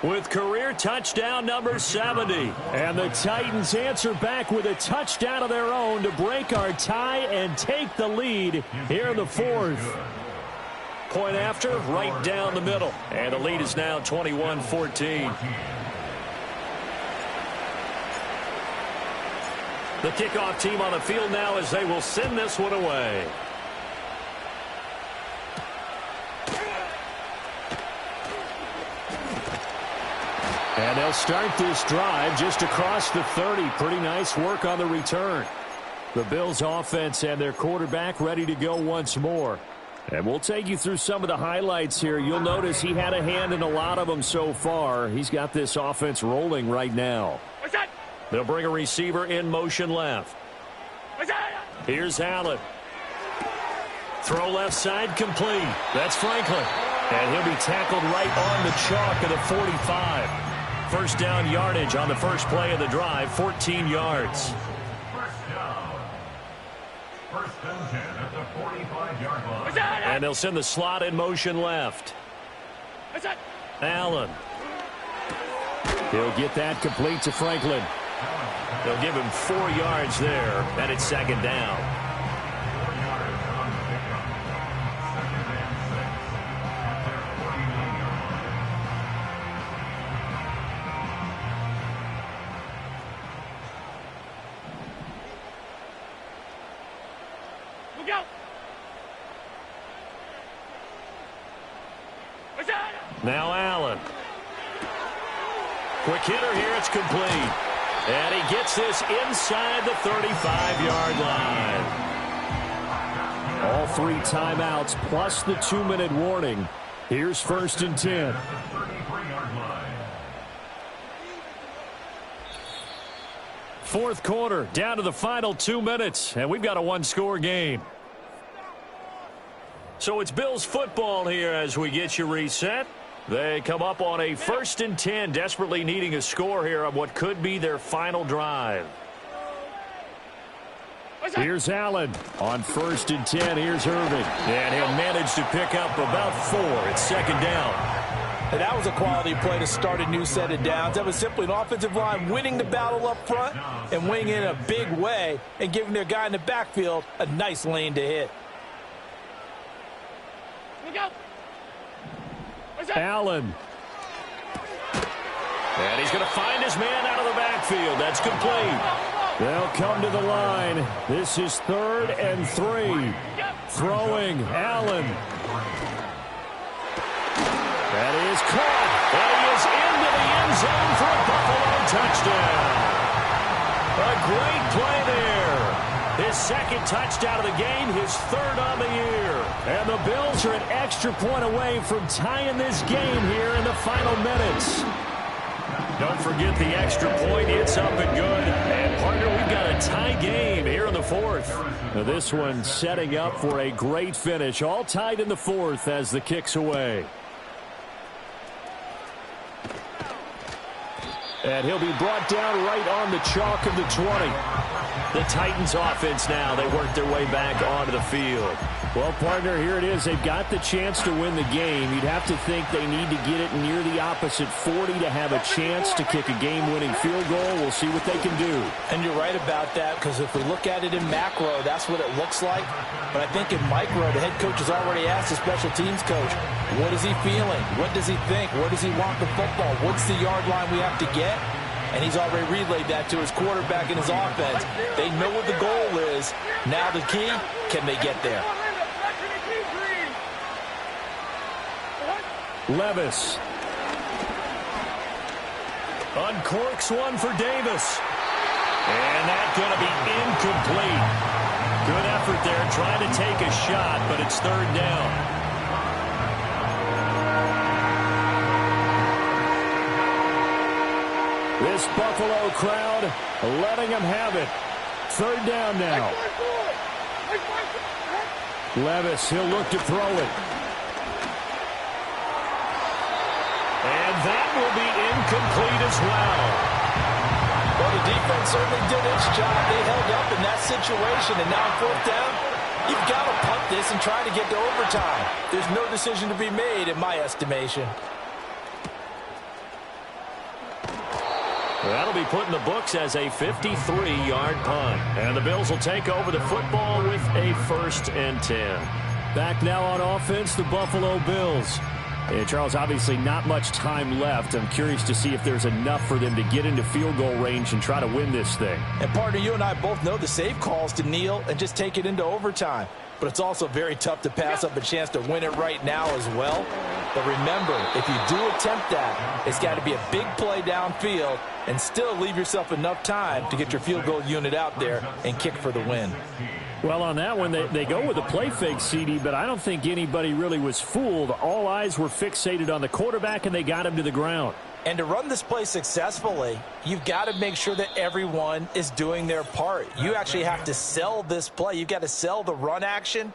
with career touchdown number 70. And the Titans answer back with a touchdown of their own to break our tie and take the lead here in the 4th. Point after, right down the middle. And the lead is now 21-14. The kickoff team on the field now as they will send this one away. And they'll start this drive just across the 30. Pretty nice work on the return. The Bills offense and their quarterback ready to go once more. And we'll take you through some of the highlights here. You'll notice he had a hand in a lot of them so far. He's got this offense rolling right now. They'll bring a receiver in motion left. Here's Allen. Throw left side complete. That's Franklin. And he'll be tackled right on the chalk of the 45. 1st down yardage on the first play of the drive, 14 yards. 1st down. 1st and 10 at the 45-yard line. And they'll send the slot in motion left. Allen. He'll get that complete to Franklin. They'll give him 4 yards there, and it's 2nd down. 4 yards on the pickup. 2nd and 6 at their 49-yard line. Look out! Now Allen. Quick hitter here, it's complete. And he gets this inside the 35-yard line. All 3 timeouts plus the 2-minute warning. Here's 1st and 10. 33-yard line. 4th quarter, down to the final 2 minutes, and we've got a 1-score game. So it's Bills football here as we get you reset. They come up on a 1st and 10, desperately needing a score here on what could be their final drive. Here's Allen on 1st and 10. Here's Irving. And he'll manage to pick up about 4. It's 2nd down. And that was a quality play to start a new set of downs. That was simply an offensive line winning the battle up front and winning in a big way and giving their guy in the backfield a nice lane to hit. Allen. And he's going to find his man out of the backfield. That's complete. They'll come to the line. This is 3rd and 3. Throwing Allen. That is caught. And he is into the end zone for a Buffalo touchdown. A great play there. His 2nd touchdown of the game, his 3rd on the year. And the Bills are an extra point away from tying this game here in the final minutes. Don't forget the extra point. It's up and good. And, partner, we've got a tie game here in the 4th. Now this one setting up for a great finish. All tied in the 4th as the kick's away. And he'll be brought down right on the chalk of the 20. The Titans offense now. They work their way back onto the field. Well, partner, here it is. They've got the chance to win the game. You'd have to think they need to get it near the opposite 40 to have a chance to kick a game-winning field goal. We'll see what they can do. And you're right about that, because if we look at it in macro, that's what it looks like. But I think in micro, the head coach has already asked the special teams coach, what is he feeling? What does he think? Where does he want the football? What's the yard line we have to get? And he's already relayed that to his quarterback and his offense. They know what the goal is. Now the key, can they get there? Levis. Uncorks one for Davis. And that's going to be incomplete. Good effort there trying to take a shot, but it's 3rd down. This Buffalo crowd letting them have it. 3rd down now. Levis, he'll look to throw it. And that will be incomplete as well. Well, the defense certainly did its job. They held up in that situation, and now 4th down, you've got to punt this and try to get to overtime. There's no decision to be made in my estimation. That'll be put in the books as a 53-yard punt. And the Bills will take over the football with a 1st and 10. Back now on offense, the Buffalo Bills. And Charles, obviously not much time left. I'm curious to see if there's enough for them to get into field goal range and try to win this thing. And partner, you and I both know the safe calls to kneel and just take it into overtime. But it's also very tough to pass up a chance to win it right now as well. But remember, if you do attempt that, it's got to be a big play downfield and still leave yourself enough time to get your field goal unit out there and kick for the win. Well, on that one, they go with a play fake, CD, but I don't think anybody really was fooled. All eyes were fixated on the quarterback, and they got him to the ground. And to run this play successfully, you've got to make sure that everyone is doing their part. You actually have to sell this play. You've got to sell the run action.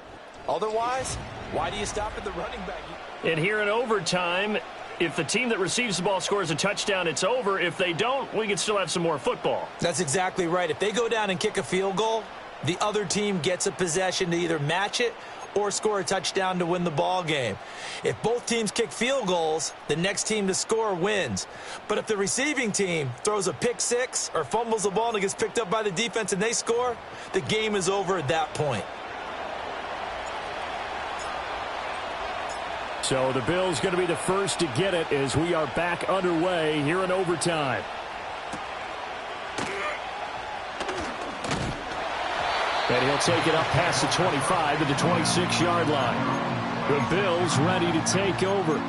Otherwise, why do you stop at the running back? And here in overtime, if the team that receives the ball scores a touchdown, it's over. If they don't, we can still have some more football. That's exactly right. If they go down and kick a field goal, the other team gets a possession to either match it or score a touchdown to win the ball game. If both teams kick field goals, the next team to score wins. But if the receiving team throws a pick six or fumbles the ball and it gets picked up by the defense and they score, the game is over at that point. So the Bills going to be the first to get it as we are back underway here in overtime. And he'll take it up past the 25 to the 26-yard line. The Bills ready to take over.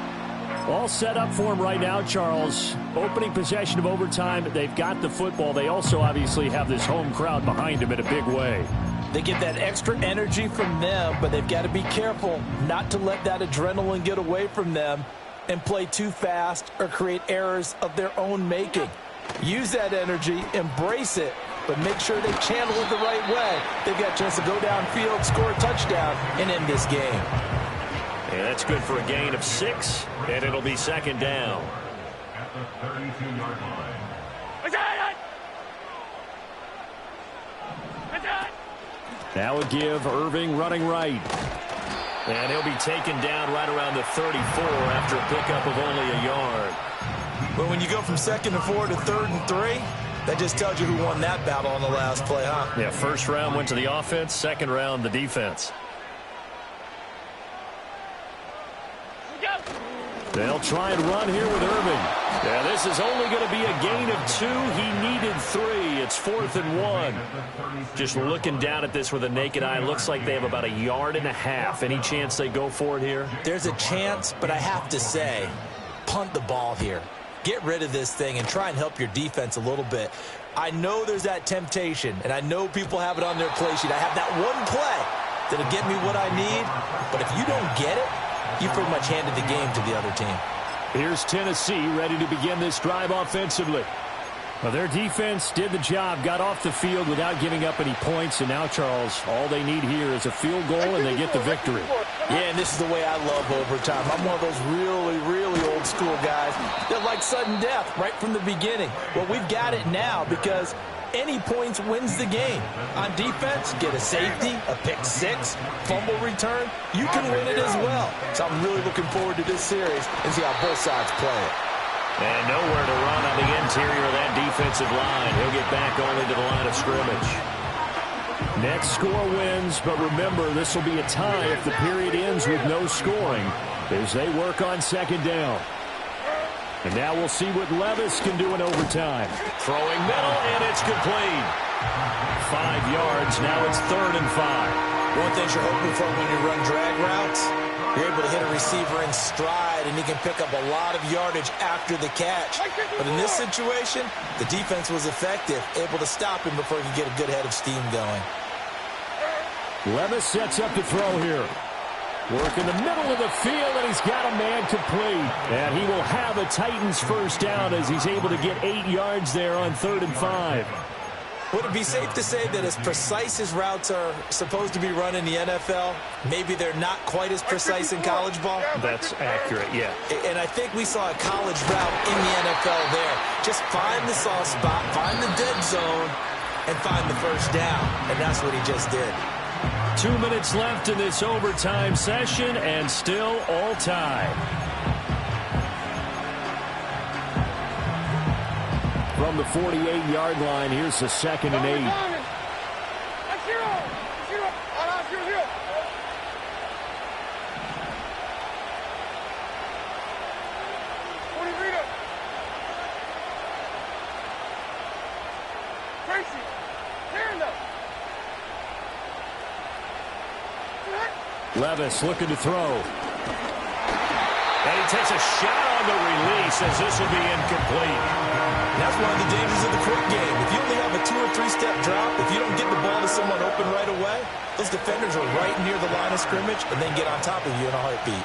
All set up for him right now, Charles. Opening possession of overtime. They've got the football. They also obviously have this home crowd behind them in a big way. They get that extra energy from them, but they've got to be careful not to let that adrenaline get away from them and play too fast or create errors of their own making. Use that energy, embrace it, but make sure they channel it the right way. They've got a chance to go downfield, score a touchdown, and end this game. That's good for a gain of 6, and it'll be second down. At the 32-yard line. Now a give, Irving running right. And he'll be taken down right around the 34 after a pickup of only a yard. But when you go from 2nd and 4 to 3rd and 3, that just tells you who won that battle on the last play, huh? Yeah, first round went to the offense, second round the defense. They'll try and run here with Irving. Yeah, this is only going to be a gain of 2. He needed 3. It's 4th and 1. Just looking down at this with a naked eye, looks like they have about 1.5 yards. Any chance they go for it here? There's a chance, but I have to say, punt the ball here. Get rid of this thing and try and help your defense a little bit. I know there's that temptation, and I know people have it on their play sheet. I have that one play that'll get me what I need, but if you don't get it, you pretty much handed the game to the other team. Here's Tennessee ready to begin this drive offensively. Well, their defense did the job, got off the field without giving up any points, and now, Charles, all they need here is a field goal, and they get the victory. Yeah, and this is the way I love overtime. I'm one of those really, really old school guys that like sudden death right from the beginning. Well, we've got it now because any points wins the game. On defense, get a safety, a pick 6, fumble return, you can win it as well. So I'm really looking forward to this series and see how both sides play it. And nowhere to run on the interior of that defensive line. He'll get back only to the line of scrimmage. Next score wins, but remember, this will be a tie if the period ends with no scoring as they work on second down. And now we'll see what Levis can do in overtime. Throwing middle, and it's complete. 5 yards, now it's 3rd and 5. One thing you're hoping for when you run drag routes, you're able to hit a receiver in stride, and he can pick up a lot of yardage after the catch. But in this situation, the defense was effective, able to stop him before he could get a good head of steam going. Levis sets up to throw here. Work in the middle of the field, and he's got a man complete. And he will have a Titans first down as he's able to get 8 yards there on 3rd and 5. Would it be safe to say that as precise as routes are supposed to be run in the NFL, maybe they're not quite as precise in college ball? That's accurate, yeah. And I think we saw a college route in the NFL there. Just find the soft spot, find the dead zone, and find the first down. And that's what he just did. 2 minutes left in this overtime session, and still all tied. From the 48-yard line, here's the 2nd and 8. Levis looking to throw. And he takes a shot on the release as this will be incomplete. That's one of the dangers of the quick game. If you only have a 2- or 3-step drop, if you don't get the ball to someone open right away, those defenders are right near the line of scrimmage and then get on top of you in a heartbeat.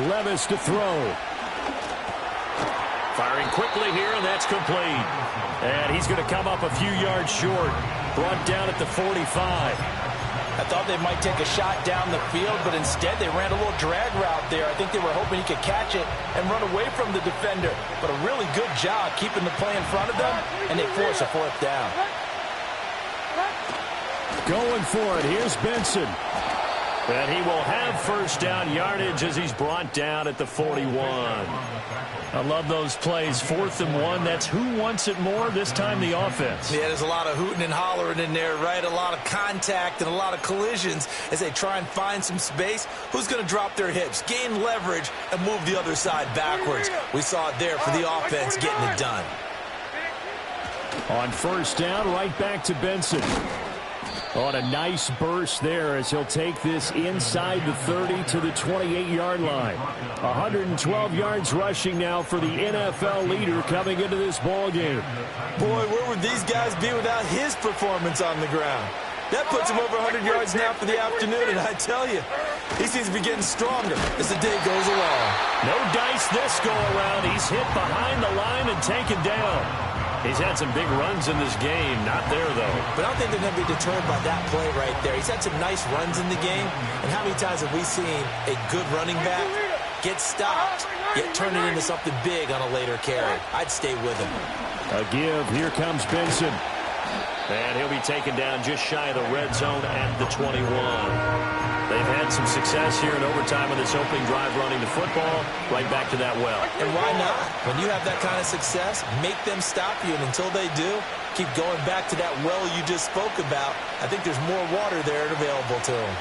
Levis to throw. Firing quickly here, and that's complete. And he's going to come up a few yards short. Brought down at the 45. I thought they might take a shot down the field, but instead they ran a little drag route there. I think they were hoping he could catch it and run away from the defender. But a really good job keeping the play in front of them, and they force a 4th down. Going for it. Here's Benson. And he will have first down yardage as he's brought down at the 41. I love those plays. 4th and 1. That's who wants it more, this time the offense. Yeah, there's a lot of hooting and hollering in there, right? A lot of contact and a lot of collisions as they try and find some space. Who's going to drop their hips, gain leverage, and move the other side backwards? We saw it there for the offense getting it done. On first down, right back to Benson. On a nice burst there as he'll take this inside the 30 to the 28-yard line. 112 yards rushing now for the NFL leader coming into this ball game. Boy, where would these guys be without his performance on the ground? That puts him over 100 yards now for the afternoon, and I tell you, he seems to be getting stronger as the day goes along. No dice this go around. He's hit behind the line and taken down. He's had some big runs in this game. Not there, though. But I don't think they're going to be deterred by that play right there. He's had some nice runs in the game. And how many times have we seen a good running back get stopped, yet turn it into something big on a later carry? I'd stay with him. A give. Here comes Benson. And he'll be taken down just shy of the red zone at the 21. They've had some success here in overtime on this opening drive running the football. Right back to that well. And why not? When you have that kind of success, make them stop you. And until they do, keep going back to that well you just spoke about. I think there's more water there available to them.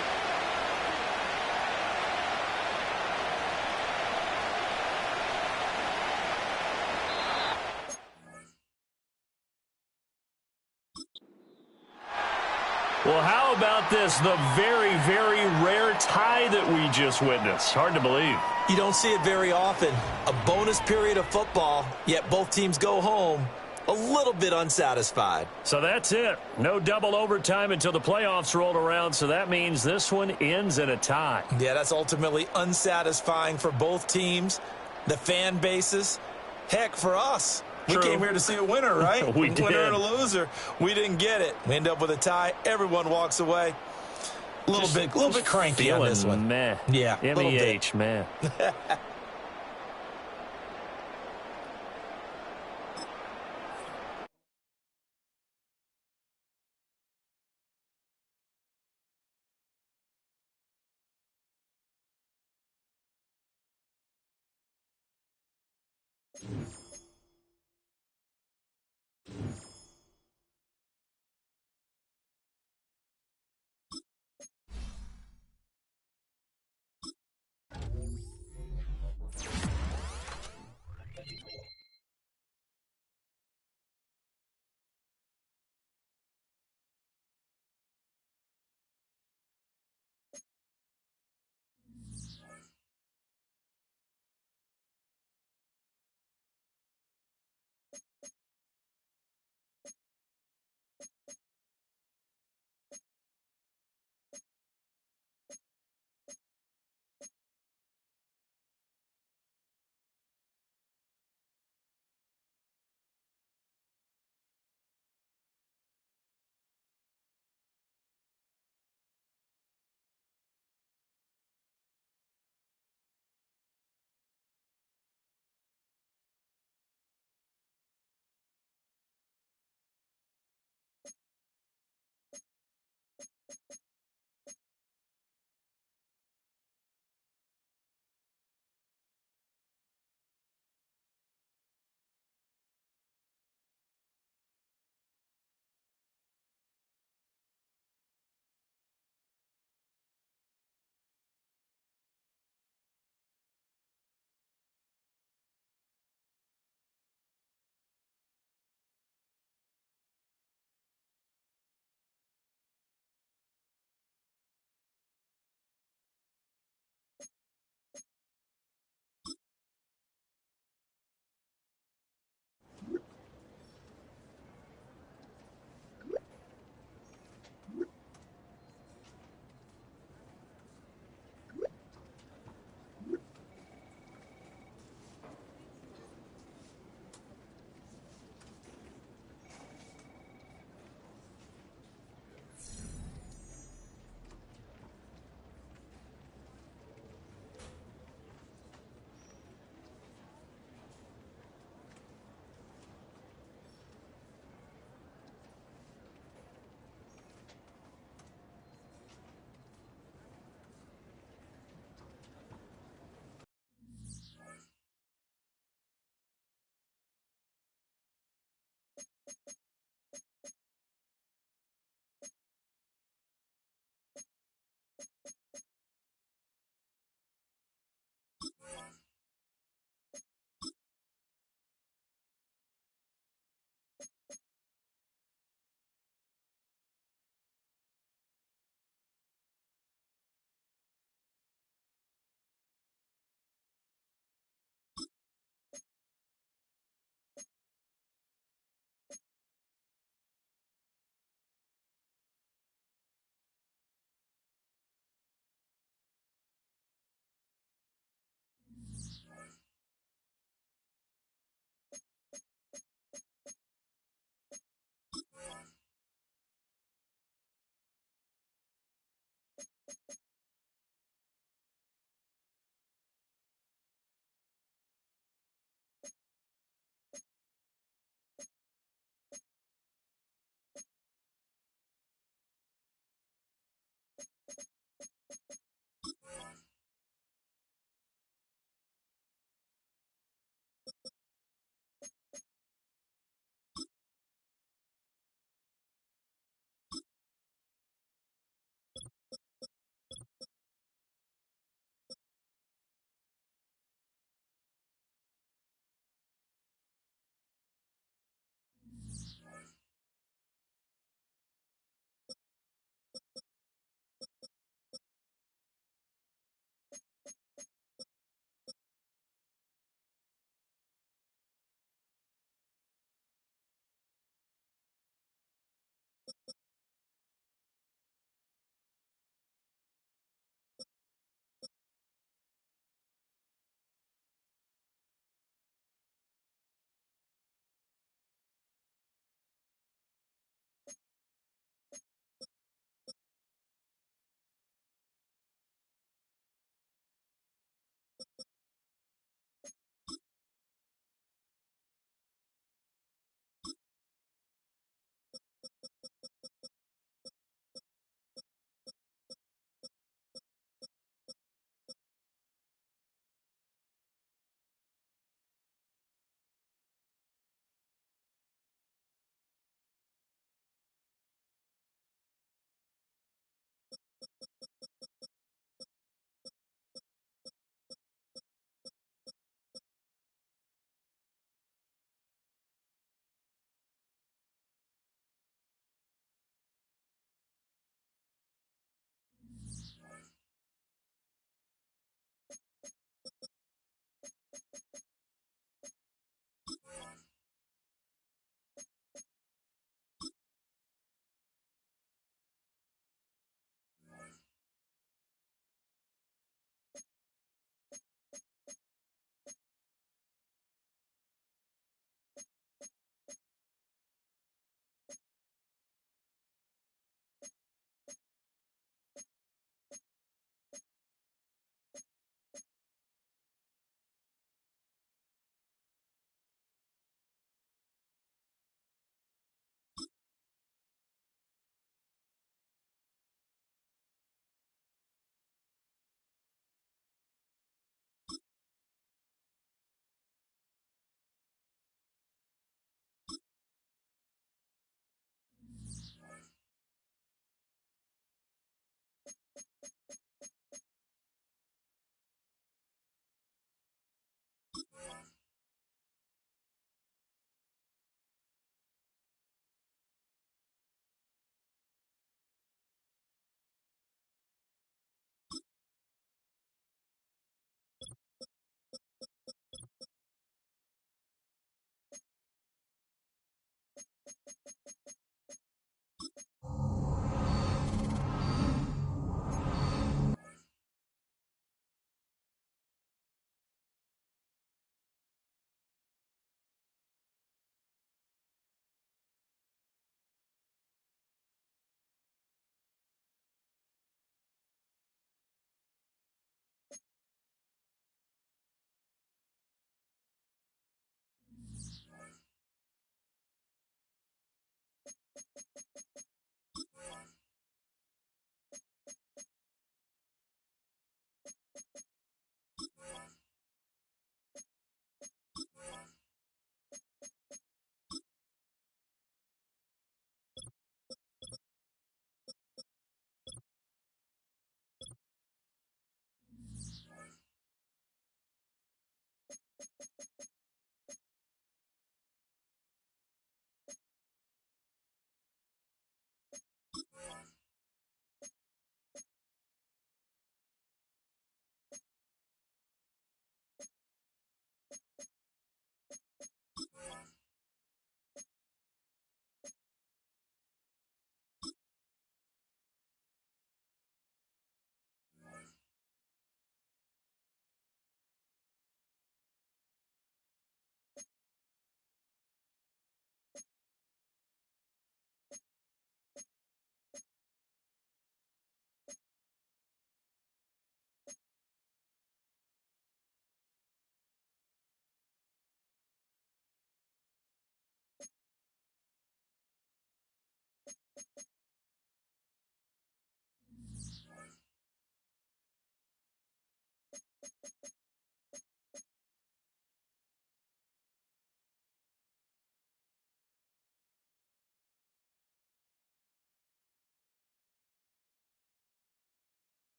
Well, how about this? The very, very rare tie that we just witnessed. Hard to believe. You don't see it very often. A bonus period of football, yet both teams go home a little bit unsatisfied. So that's it. No double overtime until the playoffs rolled around, so that means this one ends in a tie. Yeah, that's ultimately unsatisfying for both teams, the fan bases. Heck, for us. True. We came here to see a winner, right? We did. Winner and a loser. We didn't get it. We end up with a tie. Everyone walks away. A little bit cranky on this one. Meh. Yeah, MEH, man.